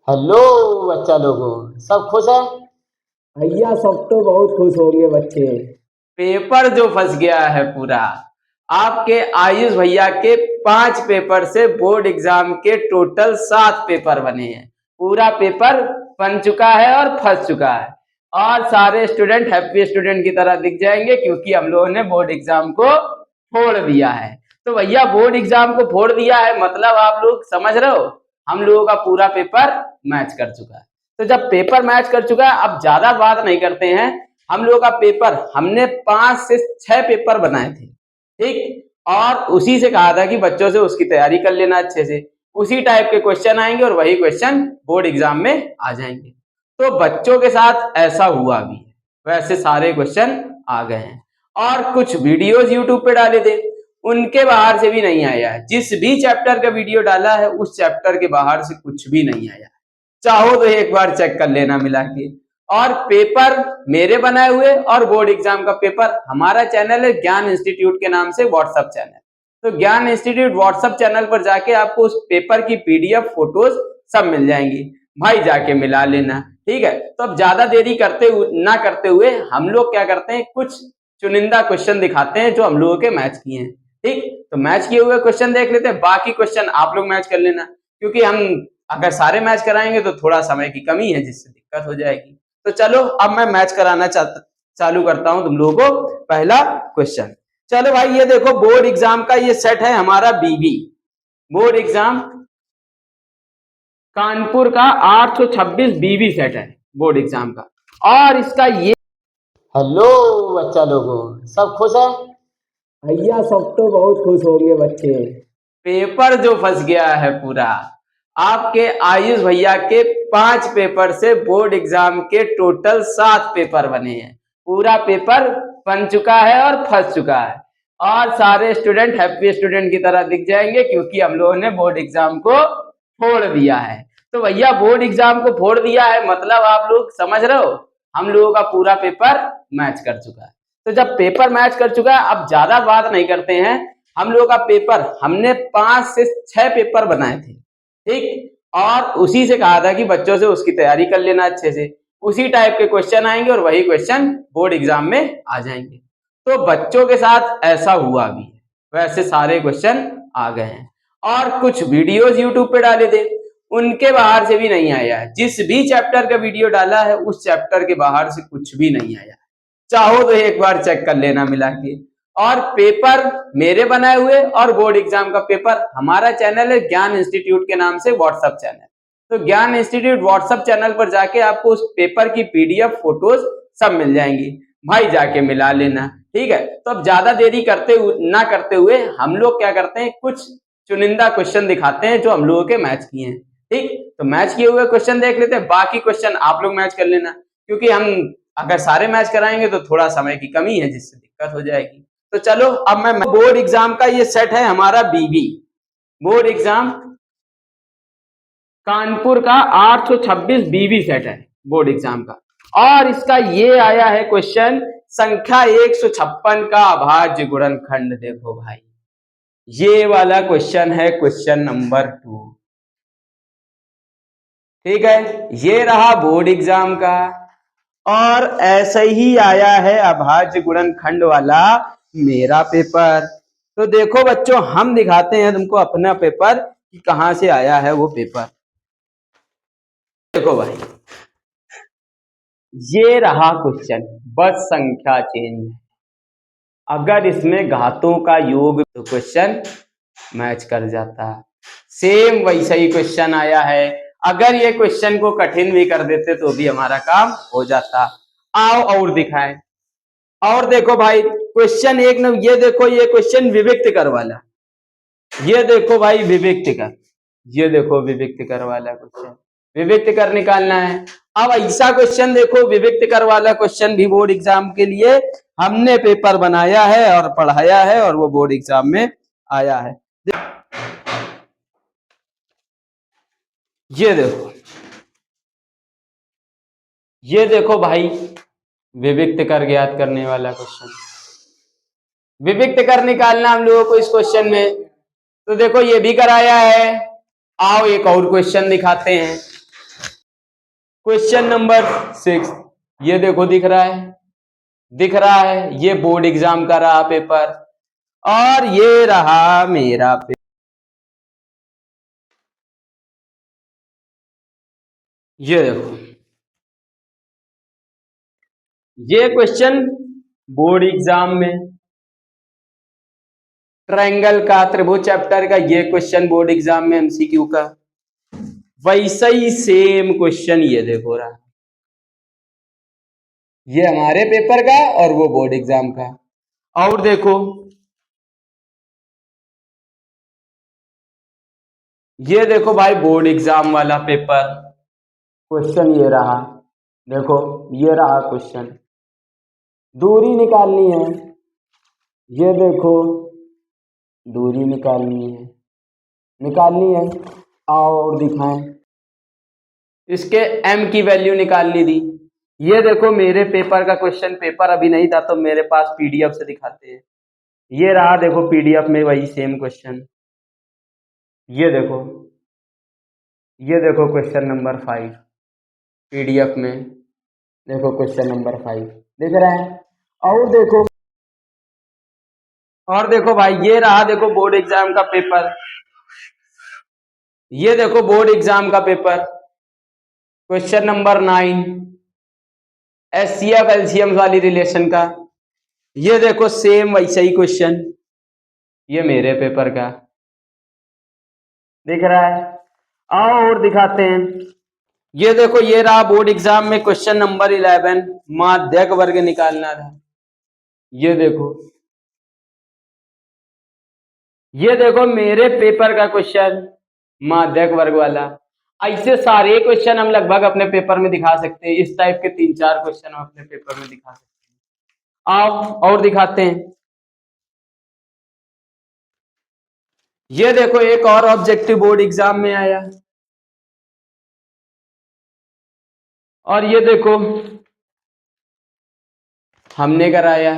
Hello बच्चा लोगों, सब खुश है। भैया सब तो बहुत खुश होंगे बच्चे। पेपर जो फंस गया है पूरा। आपके आयुष भैया के 5 पेपर से बोर्ड एग्जाम के टोटल 7 पेपर बने हैं। पूरा पेपर बन चुका है और फंस चुका है और सारे स्टूडेंट हैप्पी स्टूडेंट की तरह दिख जाएंगे क्योंकि हम लोगों ने बोर्ड एग्जाम को फोड़ दिया है। तो भैया बोर्ड एग्जाम को फोड़ दिया है मतलब आप लोग समझ रहे हो, हम लोगों का पूरा पेपर मैच कर चुका है। तो जब पेपर मैच कर चुका है अब ज्यादा बात नहीं करते हैं। हम लोगों का पेपर हमने 5 से 6 पेपर बनाए थे, ठीक, और उसी से कहा था कि बच्चों से उसकी तैयारी कर लेना अच्छे से। उसी टाइप के क्वेश्चन आएंगे और वही क्वेश्चन बोर्ड एग्जाम में आ जाएंगे। तो बच्चों के साथ ऐसा हुआ भी है, वैसे सारे क्वेश्चन आ गए हैं और कुछ वीडियोस यूट्यूब पे डाले थे उनके बाहर से भी नहीं आया है। जिस भी चैप्टर का वीडियो डाला है उस चैप्टर के बाहर से कुछ भी नहीं आया। चाहो तो एक बार चेक कर लेना मिला के। और पेपर मेरे बनाए हुए और बोर्ड एग्जाम का पेपर, हमारा चैनल है ज्ञान इंस्टीट्यूट के नाम से व्हाट्सएप चैनल। तो ज्ञान इंस्टीट्यूट व्हाट्सएप चैनल पर जाके आपको उस पेपर की पीडीएफ फोटोज सब मिल जाएंगी, भाई जाके मिला लेना, ठीक है। तो अब ज्यादा देरी ना करते हुए हम लोग क्या करते हैं, कुछ चुनिंदा क्वेश्चन दिखाते हैं जो हम लोगों के मैच किए हैं, ठीक। तो मैच किए हुए क्वेश्चन देख लेते हैं, बाकी क्वेश्चन आप लोग मैच कर लेना क्योंकि हम अगर सारे मैच कराएंगे तो थोड़ा समय की कमी है जिससे दिक्कत हो जाएगी। तो चलो अब मैं मैच कराना चालू करता हूं तुम लोगों को। पहला क्वेश्चन, चलो भाई ये देखो बोर्ड एग्जाम का ये सेट है हमारा बीबी, बोर्ड एग्जाम कानपुर का 826 बीबी सेट है बोर्ड एग्जाम का। और इसका ये हेलो बच्चा लोगों, सब खुश है। भैया सब तो बहुत खुश होंगे बच्चे। पेपर जो फंस गया है पूरा। आपके आयुष भैया के 5 पेपर से बोर्ड एग्जाम के टोटल 7 पेपर बने हैं। पूरा पेपर बन चुका है और फंस चुका है और सारे स्टूडेंट हैप्पी स्टूडेंट की तरह दिख जाएंगे क्योंकि हम लोगों ने बोर्ड एग्जाम को फोड़ दिया है। तो भैया बोर्ड एग्जाम को फोड़ दिया है मतलब आप लोग समझ रहे हो, हम लोगों का पूरा पेपर मैच कर चुका है। तो जब पेपर मैच कर चुका है अब ज्यादा बात नहीं करते हैं। हम लोगों का पेपर हमने 5 से 6 पेपर बनाए थे, ठीक, और उसी से कहा था कि बच्चों से उसकी तैयारी कर लेना अच्छे से। उसी टाइप के क्वेश्चन आएंगे और वही क्वेश्चन बोर्ड एग्जाम में आ जाएंगे। तो बच्चों के साथ ऐसा हुआ भी है, वैसे सारे क्वेश्चन आ गए हैं और कुछ वीडियोस यूट्यूब पे डाले थे उनके बाहर से भी नहीं आया है। जिस भी चैप्टर का वीडियो डाला है उस चैप्टर के बाहर से कुछ भी नहीं आया। चाहो तो एक बार चेक कर लेना मिला के। और पेपर मेरे बनाए हुए और बोर्ड एग्जाम का पेपर, हमारा चैनल है ज्ञान इंस्टीट्यूट के नाम से व्हाट्सएप चैनल। तो ज्ञान इंस्टीट्यूट व्हाट्सएप चैनल पर जाके आपको उस पेपर की पीडीएफ फोटोज सब मिल जाएंगी, भाई जाके मिला लेना, ठीक है। तो अब ज्यादा देरी ना करते हुए हम लोग क्या करते हैं, कुछ चुनिंदा क्वेश्चन दिखाते हैं जो हम लोगों के मैच किए हैं, ठीक। तो मैच किए हुए क्वेश्चन देख लेते हैं, बाकी क्वेश्चन आप लोग मैच कर लेना क्योंकि हम अगर सारे मैच कराएंगे तो थोड़ा समय की कमी है जिससे दिक्कत हो जाएगी। तो चलो अब मैं बोर्ड एग्जाम का ये सेट है हमारा बीबी, बोर्ड एग्जाम कानपुर का 826 बीबी सेट है बोर्ड एग्जाम का। और इसका ये आया है क्वेश्चन संख्या 156 का अभाज्य गुणनखंड। देखो भाई ये वाला क्वेश्चन है क्वेश्चन नंबर 2, ठीक है। ये रहा बोर्ड एग्जाम का और ऐसे ही आया है अभाज्य गुणनखंड वाला मेरा पेपर। तो देखो बच्चों हम दिखाते हैं तुमको अपना पेपर कि कहां से आया है वो पेपर। देखो भाई ये रहा क्वेश्चन, बस संख्या चेंज है, अगर इसमें घातों का योग तो क्वेश्चन मैच कर जाता है। सेम वैसा ही क्वेश्चन आया है, अगर ये क्वेश्चन को कठिन भी कर देते तो भी हमारा काम हो जाता। आओ और दिखाएं। और देखो भाई क्वेश्चन एक न, ये देखो ये क्वेश्चन विविक्त कर वाला, ये देखो भाई विविक्त कर, ये देखो विविक्त कर वाला क्वेश्चन, विविक्त कर निकालना है। अब ऐसा क्वेश्चन देखो विविक्त कर वाला क्वेश्चन भी बोर्ड एग्जाम के लिए हमने पेपर बनाया है और पढ़ाया है और वो बोर्ड एग्जाम में आया है। ये देखो, ये देखो भाई विविक्त कर ज्ञात करने वाला क्वेश्चन, विविक्त कर निकालना हम लोगों को इस क्वेश्चन में। तो देखो ये भी कराया है। आओ एक और क्वेश्चन दिखाते हैं। क्वेश्चन नंबर 6, ये देखो दिख रहा है, ये बोर्ड एग्जाम का रहा पेपर, और ये रहा मेरा पेपर। ये देखो, ये क्वेश्चन बोर्ड एग्जाम में ट्रायंगल का, त्रिभुज चैप्टर का, ये क्वेश्चन बोर्ड एग्जाम में एमसीक्यू का, वैसा ही सेम क्वेश्चन ये देखो रहा, ये हमारे पेपर का और वो बोर्ड एग्जाम का। और देखो ये देखो भाई बोर्ड एग्जाम वाला पेपर, क्वेश्चन ये रहा, देखो ये रहा क्वेश्चन, दूरी निकालनी है, ये देखो दूरी निकालनी है, आओ और दिखाएं, इसके m की वैल्यू निकालनी थी। ये देखो मेरे पेपर का क्वेश्चन, पेपर अभी नहीं था तो मेरे पास पीडीएफ से दिखाते हैं, ये रहा देखो पीडीएफ में वही सेम क्वेश्चन, ये देखो क्वेश्चन नंबर 5 पीडीएफ में, देखो क्वेश्चन नंबर 5 दिख रहा है। और देखो भाई ये रहा, देखो बोर्ड एग्जाम का पेपर, ये देखो बोर्ड एग्जाम का paper, question number 9 HCF LCM वाली रिलेशन का, ये देखो सेम वैसा ही क्वेश्चन, ये मेरे पेपर का दिख रहा है। आओ और दिखाते हैं, ये देखो ये रहा बोर्ड एग्जाम में क्वेश्चन नंबर 11, माध्यक वर्ग निकालना था, ये देखो मेरे पेपर का क्वेश्चन माध्यक वर्ग वाला। ऐसे सारे क्वेश्चन हम लगभग अपने पेपर में दिखा सकते हैं, इस टाइप के 3-4 क्वेश्चन हम अपने पेपर में दिखा सकते हैं। आओ और दिखाते हैं, ये देखो एक और ऑब्जेक्टिव बोर्ड एग्जाम में आया, और ये देखो हमने कराया,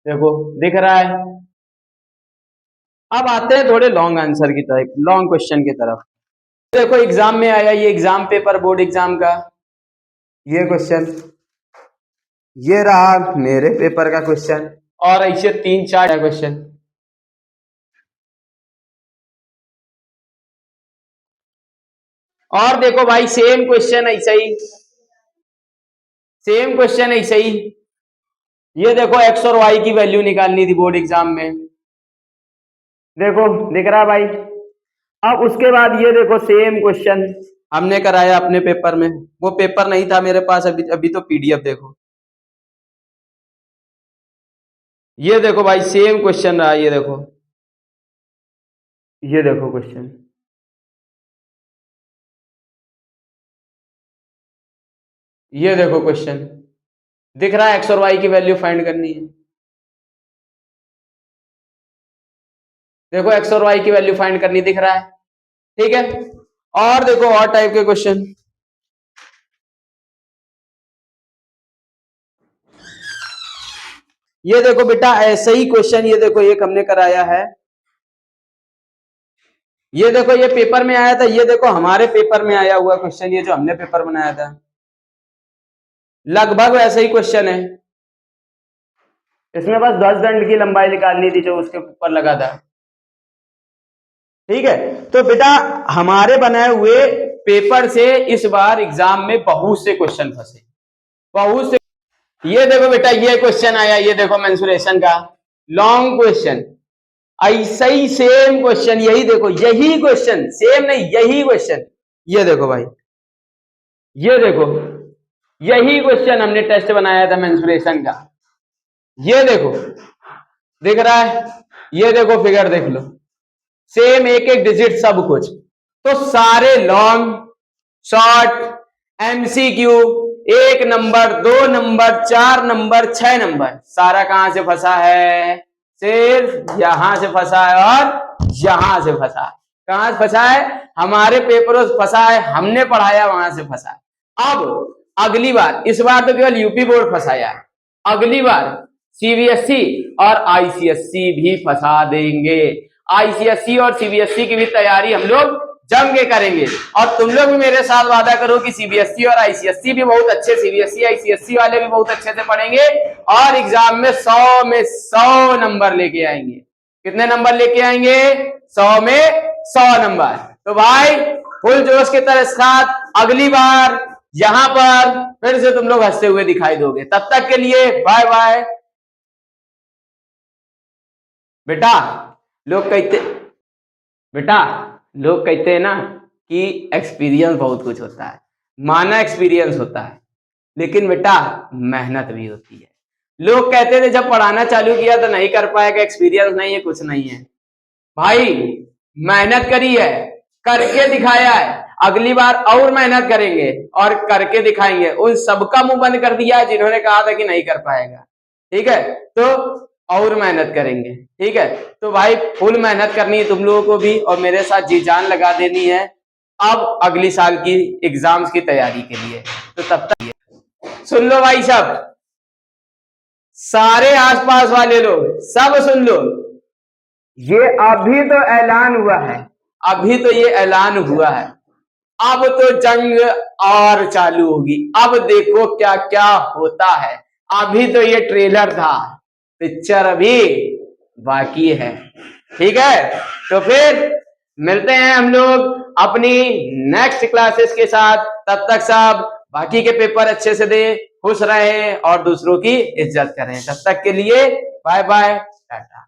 देखो दिख रहा है। अब आते हैं थोड़े लॉन्ग आंसर की तरफ, लॉन्ग क्वेश्चन की तरफ। देखो एग्जाम में आया, ये एग्जाम पेपर बोर्ड एग्जाम का, ये क्वेश्चन, ये रहा मेरे पेपर का क्वेश्चन, और ऐसे 3-4 क्वेश्चन। और देखो भाई सेम क्वेश्चन ऐसा ही, ये देखो एक्स और वाई की वैल्यू निकालनी थी बोर्ड एग्जाम में, देखो दिख रहा भाई। अब उसके बाद ये देखो सेम क्वेश्चन हमने कराया अपने पेपर में, वो पेपर नहीं था मेरे पास, अभी तो पीडीएफ देखो, ये देखो भाई सेम क्वेश्चन रहा, ये देखो क्वेश्चन, ये देखो क्वेश्चन दिख रहा है, एक्स और वाई की वैल्यू फाइंड करनी है, देखो एक्स और वाई की वैल्यू फाइंड करनी दिख रहा है, ठीक है। और देखो और टाइप के क्वेश्चन, ये देखो बेटा ऐसा ही क्वेश्चन, ये देखो एक हमने कराया है, ये देखो ये पेपर में आया था, ये देखो हमारे पेपर में आया हुआ क्वेश्चन, ये जो हमने पेपर बनाया था, लगभग वैसा ही क्वेश्चन है, इसमें बस 10 दंड की लंबाई निकालनी थी जो उसके ऊपर लगा था, ठीक है। तो बेटा हमारे बनाए हुए पेपर से इस बार एग्जाम में बहुत से क्वेश्चन फंसे, बहुत से। ये देखो बेटा ये क्वेश्चन आया, ये देखो मेंसुरेशन का लॉन्ग क्वेश्चन, ऐसा ही सेम क्वेश्चन, यही देखो यही क्वेश्चन, सेम नहीं यही क्वेश्चन, ये देखो भाई, ये देखो यही क्वेश्चन हमने टेस्ट बनाया था मेंसुरेशन का, ये देखो दिख रहा है, ये देखो फिगर देख लो, सेम एक एक डिजिट सब कुछ। तो सारे long short MCQ 1 number 2 number 4 number 6 number सारा कहां से फंसा है, सिर्फ यहां से फंसा है और यहां से फंसा है। कहां से फंसा है, हमारे पेपरों से फंसा है, हमने पढ़ाया वहां से फंसा है। अब अगली बार, इस बार तो केवल यूपी बोर्ड फंसाया है, अगली बार सीबीएसई और आईसीएसई भी फंसा देंगे। आईसीएसई और सीबीएसई की भी तैयारी हम लोग जम के करेंगे। और तुम लोग भी मेरे साथ वादा करो कि सीबीएसई और आईसीएसई भी बहुत अच्छे, सीबीएसई आईसीएसई वाले भी बहुत अच्छे से पढ़ेंगे और एग्जाम में 100 में 100 नंबर लेके आएंगे। कितने नंबर लेके आएंगे? 100 में 100 नंबर। तो भाई फुल जोश के साथ अगली बार यहां पर फिर से तुम लोग हंसते हुए दिखाई दोगे। तब तक के लिए बाय बाय। बेटा लोग कहते हैं ना कि एक्सपीरियंस बहुत कुछ होता है, माना एक्सपीरियंस होता है, लेकिन बेटा मेहनत भी होती है। लोग कहते थे जब पढ़ाना चालू किया तो नहीं कर पाएगा, एक्सपीरियंस नहीं है, कुछ नहीं है। भाई मेहनत करी है, करके दिखाया है, अगली बार और मेहनत करेंगे और करके दिखाएंगे। उन सबका मुंह बंद कर दिया जिन्होंने कहा था कि नहीं कर पाएगा। ठीक है, तो और मेहनत करेंगे। ठीक है, तो भाई फुल मेहनत करनी है तुम लोगों को भी और मेरे साथ जी जान लगा देनी है अब अगली साल की एग्जाम्स की तैयारी के लिए। तो तब तक सुन लो भाई, सब सारे आसपास वाले लोग सब सुन लो, ये अभी तो ऐलान हुआ है, अभी तो ये ऐलान हुआ है, अब तो जंग और चालू होगी। अब देखो क्या क्या होता है। अभी तो ये ट्रेलर था, पिक्चर अभी बाकी है। ठीक है, तो फिर मिलते हैं हम लोग अपनी नेक्स्ट क्लासेस के साथ। तब तक सब बाकी के पेपर अच्छे से दे, खुश रहें और दूसरों की इज्जत करें। तब तक के लिए बाय बाय, टाटा।